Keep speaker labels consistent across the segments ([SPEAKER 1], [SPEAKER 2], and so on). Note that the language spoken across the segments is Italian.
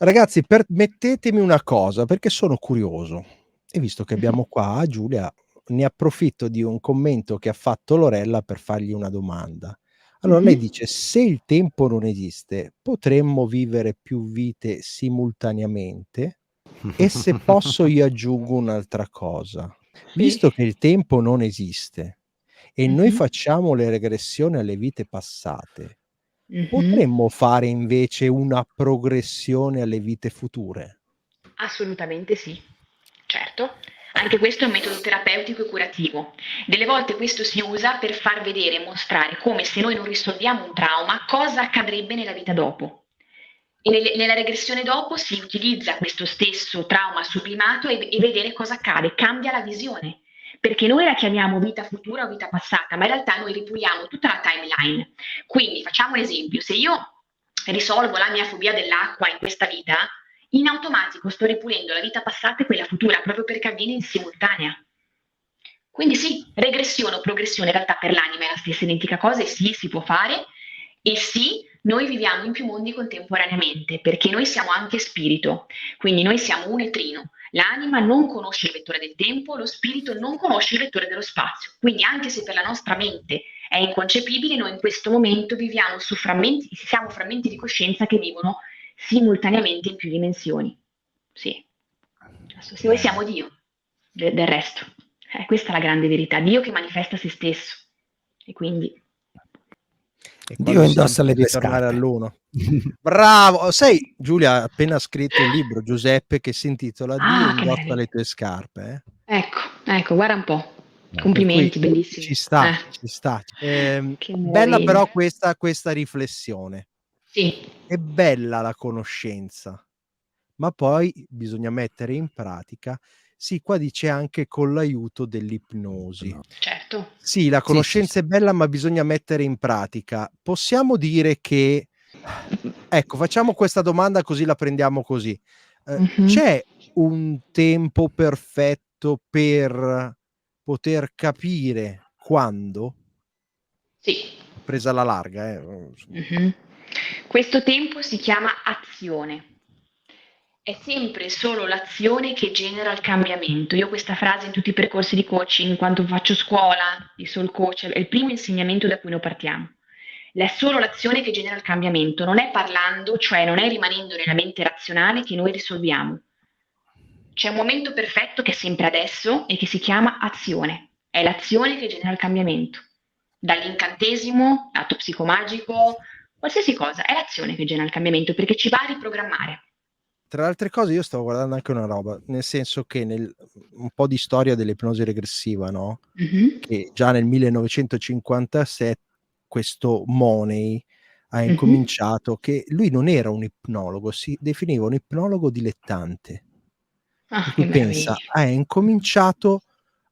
[SPEAKER 1] Ragazzi, permettetemi una cosa, perché sono curioso e visto che
[SPEAKER 2] Mh-mh.
[SPEAKER 1] abbiamo qua Giulia, ne approfitto di un commento che ha fatto Lorella per fargli una domanda. Allora lei
[SPEAKER 2] Mh-mh.
[SPEAKER 1] dice: "Se il tempo non esiste, potremmo vivere più vite simultaneamente?" E se posso io aggiungo un'altra cosa:
[SPEAKER 2] Sì.
[SPEAKER 1] visto che il tempo non esiste e noi
[SPEAKER 2] Mh-mh.
[SPEAKER 1] facciamo le regressioni alle vite passate,
[SPEAKER 2] Mh-mh.
[SPEAKER 1] potremmo fare invece una progressione alle vite future?
[SPEAKER 2] Assolutamente sì. Certo. Anche questo è un metodo terapeutico e curativo. Delle volte questo si usa per far vedere e mostrare come se noi non risolviamo un trauma, cosa accadrebbe nella vita dopo. E nella regressione dopo si utilizza questo stesso trauma sublimato e vedere cosa accade, cambia la visione. Perché noi la chiamiamo vita futura o vita passata, ma in realtà noi ripuliamo tutta la timeline. Quindi facciamo un esempio, se io risolvo la mia fobia dell'acqua in questa vita, in automatico sto ripulendo la vita passata e quella futura, proprio perché avviene in simultanea. Quindi sì, regressione o progressione in realtà per l'anima è la stessa identica cosa e sì, si può fare e sì, noi viviamo in più mondi contemporaneamente perché noi siamo anche spirito, quindi noi siamo un neutrino. L'anima non conosce il vettore del tempo, lo spirito non conosce il vettore dello spazio. Quindi anche se per la nostra mente è inconcepibile, noi in questo momento viviamo su frammenti, siamo frammenti di coscienza che vivono simultaneamente in più dimensioni. Sì. Noi
[SPEAKER 1] Bello.
[SPEAKER 2] siamo Dio, del resto. Questa è la grande verità, Dio che manifesta se stesso. E quindi
[SPEAKER 1] E
[SPEAKER 3] Dio
[SPEAKER 1] quando siamo
[SPEAKER 3] indossa le
[SPEAKER 1] per
[SPEAKER 3] tue
[SPEAKER 1] ritornare
[SPEAKER 3] scarpe.
[SPEAKER 1] all'uno. Bravo! Sai, Giulia ha appena scritto un libro, Giuseppe, che si intitola "Dio
[SPEAKER 2] ah, che
[SPEAKER 1] indossa le
[SPEAKER 2] meraviglia.
[SPEAKER 1] tue scarpe",
[SPEAKER 2] Ecco, ecco, guarda un po'.
[SPEAKER 1] per cui
[SPEAKER 2] Complimenti, bellissimo.
[SPEAKER 1] ci sta, ci sta.
[SPEAKER 2] Che
[SPEAKER 1] Bella
[SPEAKER 2] meraviglia.
[SPEAKER 1] però questa riflessione.
[SPEAKER 2] Sì,
[SPEAKER 1] È bella la conoscenza, ma poi bisogna mettere in pratica. Sì, qua dice anche con l'aiuto dell'ipnosi.
[SPEAKER 3] No.
[SPEAKER 2] certo.
[SPEAKER 1] Sì, la
[SPEAKER 3] Sì, sì,
[SPEAKER 1] conoscenza
[SPEAKER 3] sì.
[SPEAKER 1] è bella, ma bisogna mettere in pratica. Possiamo dire che ecco, facciamo questa domanda così la prendiamo così.
[SPEAKER 2] Mh-mh.
[SPEAKER 1] C'è un tempo perfetto per poter capire quando?
[SPEAKER 2] Sì.
[SPEAKER 1] Presa alla larga,
[SPEAKER 2] Mh-mh. Questo tempo si chiama azione. È sempre solo l'azione che genera il cambiamento. Io questa frase in tutti i percorsi di coaching, quando faccio scuola, di soul coach, è il primo insegnamento da cui noi partiamo. È solo l'azione che genera il cambiamento, non è parlando, cioè non è rimanendo nella mente razionale che noi risolviamo. C'è un momento perfetto che è sempre adesso e che si chiama azione. È l'azione che genera il cambiamento. Dall'incantesimo, l'atto psicomagico, qualsiasi cosa, è l'azione che genera il cambiamento perché ci va a riprogrammare.
[SPEAKER 1] Tra le altre cose io stavo guardando anche una roba, nel senso che un po' di storia dell'ipnosi regressiva, no,
[SPEAKER 2] Mhm,
[SPEAKER 1] che già nel 1957 questo Money ha
[SPEAKER 2] mhm.
[SPEAKER 1] incominciato che lui non era un ipnologo, si definiva un ipnologo dilettante. Per
[SPEAKER 2] Ah, che
[SPEAKER 1] cui pensa,
[SPEAKER 2] meraviglia.
[SPEAKER 1] ha incominciato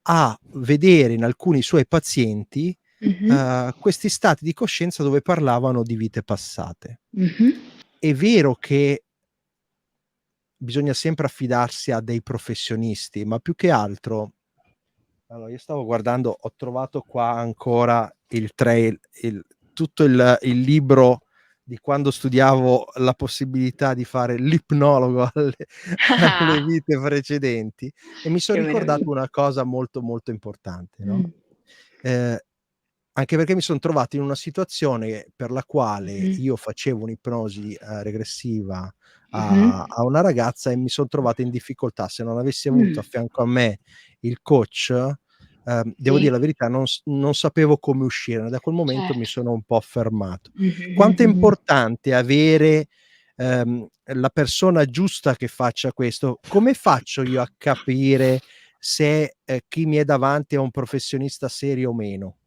[SPEAKER 1] a vedere in alcuni suoi pazienti,
[SPEAKER 2] Mhm,
[SPEAKER 1] questi stati di coscienza dove parlavano di vite passate.
[SPEAKER 2] mhm.
[SPEAKER 1] È vero che bisogna sempre affidarsi a dei professionisti, ma più che altro allora io stavo guardando, ho trovato qua ancora il trail il tutto il libro di quando studiavo la possibilità di fare l'ipnologo alle vite precedenti e mi son
[SPEAKER 2] Che
[SPEAKER 1] ricordato
[SPEAKER 2] meraviglia.
[SPEAKER 1] una cosa molto, molto importante, no,
[SPEAKER 2] Mm,
[SPEAKER 1] ehm, anche perché mi son trovato in una situazione per la quale
[SPEAKER 2] mhm,
[SPEAKER 1] io facevo un'ipnosi, regressiva
[SPEAKER 2] mhm.
[SPEAKER 1] a una ragazza e mi son trovato in difficoltà. Se non avessi avuto a
[SPEAKER 2] Mm,
[SPEAKER 1] fianco a me il coach, devo dire
[SPEAKER 2] sì,
[SPEAKER 1] la verità, non sapevo come uscirne. Da quel momento mi
[SPEAKER 2] certo.
[SPEAKER 1] sono un po' fermato.
[SPEAKER 2] Mhm,
[SPEAKER 1] Quanto è
[SPEAKER 2] mhm, mhm.
[SPEAKER 1] importante avere, la persona giusta che faccia questo? Come faccio io a capire se, chi mi è davanti è un professionista serio o meno?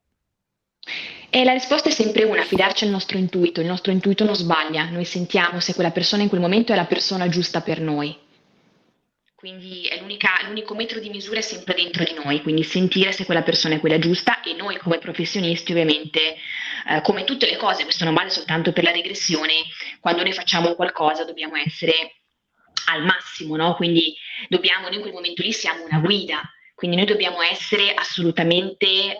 [SPEAKER 2] E la risposta è sempre una, fidarci del nostro intuito. Il nostro intuito non sbaglia, noi sentiamo se quella persona in quel momento è la persona giusta per noi. Quindi è l'unico metro di misura è sempre dentro di noi, quindi sentire se quella persona è quella giusta e noi come professionisti ovviamente, come tutte le cose, questo non vale soltanto per la regressione, quando noi facciamo qualcosa dobbiamo essere al massimo, no? Quindi noi in quel momento lì siamo una guida, quindi noi dobbiamo essere assolutamente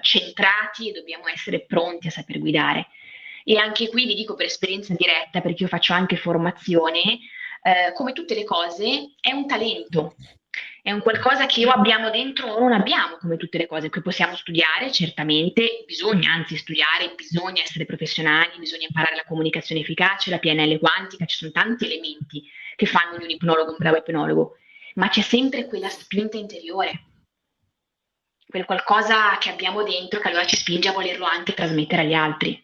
[SPEAKER 2] centrati e dobbiamo essere pronti a saper guidare. E anche qui vi dico per esperienza diretta, perché io faccio anche formazione, come tutte le cose, è un talento, è un qualcosa che o abbiamo dentro o non abbiamo, come tutte le cose, che possiamo studiare, certamente, bisogna anzi studiare, bisogna essere professionali, bisogna imparare la comunicazione efficace, la PNL quantica, ci sono tanti elementi che fanno di un ipnologo un bravo ipnologo, ma c'è sempre quella spinta interiore, quel qualcosa che abbiamo dentro che allora ci spinge a volerlo anche trasmettere agli altri.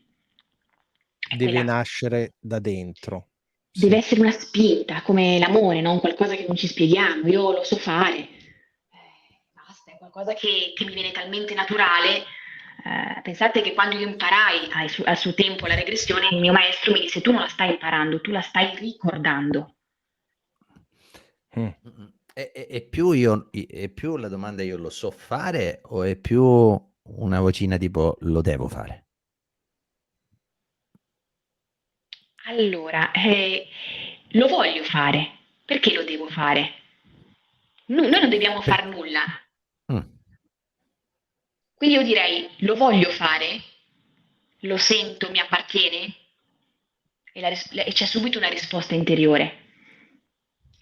[SPEAKER 2] È
[SPEAKER 1] Deve
[SPEAKER 2] quella,
[SPEAKER 1] nascere da dentro.
[SPEAKER 2] deve
[SPEAKER 1] Sì.
[SPEAKER 2] essere una spinta, come l'amore, no? Un qualcosa che non ci spieghiamo, io lo so fare. Basta, è qualcosa che mi viene talmente naturale. Pensate che quando io imparai al suo tempo la regressione, il mio maestro mi disse: tu non la stai imparando, tu la stai ricordando.
[SPEAKER 1] Mm.
[SPEAKER 3] È più è più la domanda io lo so fare o è più una vocina tipo lo devo fare?
[SPEAKER 2] Allora, lo voglio fare. Perché lo devo fare? Noi non dobbiamo
[SPEAKER 3] Per-
[SPEAKER 2] far nulla.
[SPEAKER 3] Mm.
[SPEAKER 2] Quindi io direi, lo voglio fare? Lo sento, mi appartiene? E c'è subito una risposta interiore.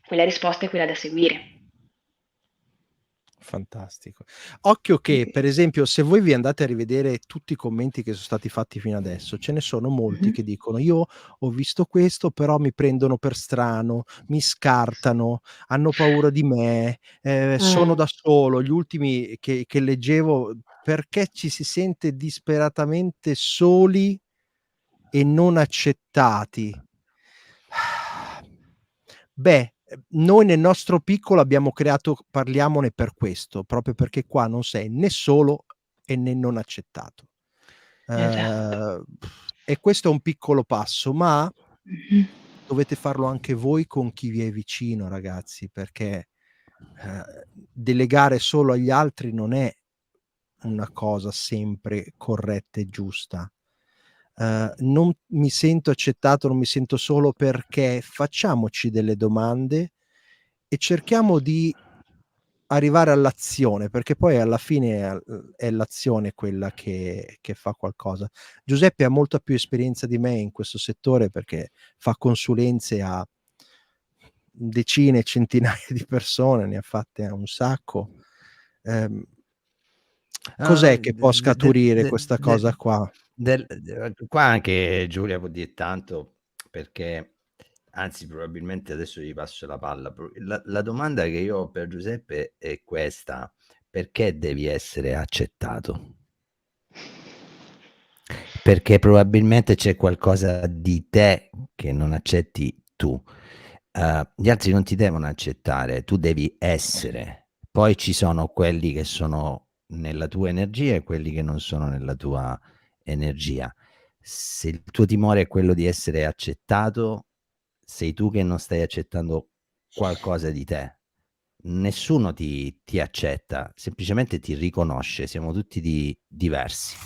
[SPEAKER 2] Quella risposta è quella da seguire.
[SPEAKER 1] Fantastico. Occhio che, per
[SPEAKER 2] Ok.
[SPEAKER 1] esempio, se voi vi andate a rivedere tutti i commenti che sono stati fatti fino adesso, ce ne sono molti
[SPEAKER 2] Mhm.
[SPEAKER 1] che dicono: io ho visto questo, però mi prendono per strano, mi scartano, hanno paura di me, sono
[SPEAKER 2] Mm.
[SPEAKER 1] da solo. Gli ultimi che leggevo, perché ci si sente disperatamente soli e non accettati. Beh, noi nel nostro piccolo abbiamo creato Parliamone per questo, proprio perché qua non sei né solo e né non accettato.
[SPEAKER 2] Esatto.
[SPEAKER 1] Ehm, e questo è un piccolo passo, ma
[SPEAKER 2] Mhm.
[SPEAKER 1] dovete farlo anche voi con chi vi è vicino, ragazzi, perché, delegare solo agli altri non è una cosa sempre corretta e giusta. Non mi sento accettato, non mi sento solo perché facciamoci delle domande e cerchiamo di arrivare all'azione, perché poi alla fine è l'azione quella che fa qualcosa. Giuseppe ha molta più esperienza di me in questo settore perché fa consulenze a decine, centinaia di persone, ne ha fatte un sacco. Ehm,
[SPEAKER 3] Ah,
[SPEAKER 1] cos'è che può scaturire questa cosa qua?
[SPEAKER 3] qua anche Giulia può dire tanto perché, anzi, probabilmente adesso gli passo la palla. La domanda che io ho per Giuseppe è questa: perché devi essere accettato? Perché probabilmente c'è qualcosa di te che non accetti tu. Gli altri non ti devono accettare, tu devi essere. Poi ci sono quelli che sono nella tua energia e quelli che non sono nella tua energia. Se il tuo timore è quello di essere accettato, sei tu che non stai accettando qualcosa di te. Nessuno ti accetta, semplicemente ti riconosce, siamo tutti diversi.